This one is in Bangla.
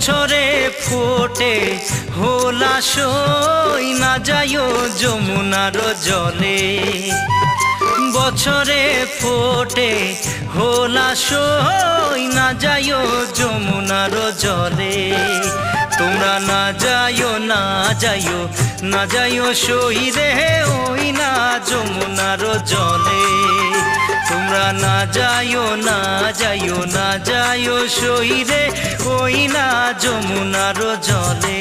বছরে ফোটে হোলাসই না যাইও যমুনার জলে। বছরে ফোটে হোলাসই না যাইও যমুনার জলে। তোমরা না যাইও না যাইও না যাইও সই রে ওই না যমুনার জলে। তোমরা না যাইও না যাইও না যাইও সই রে ওই না যমুনার জলে।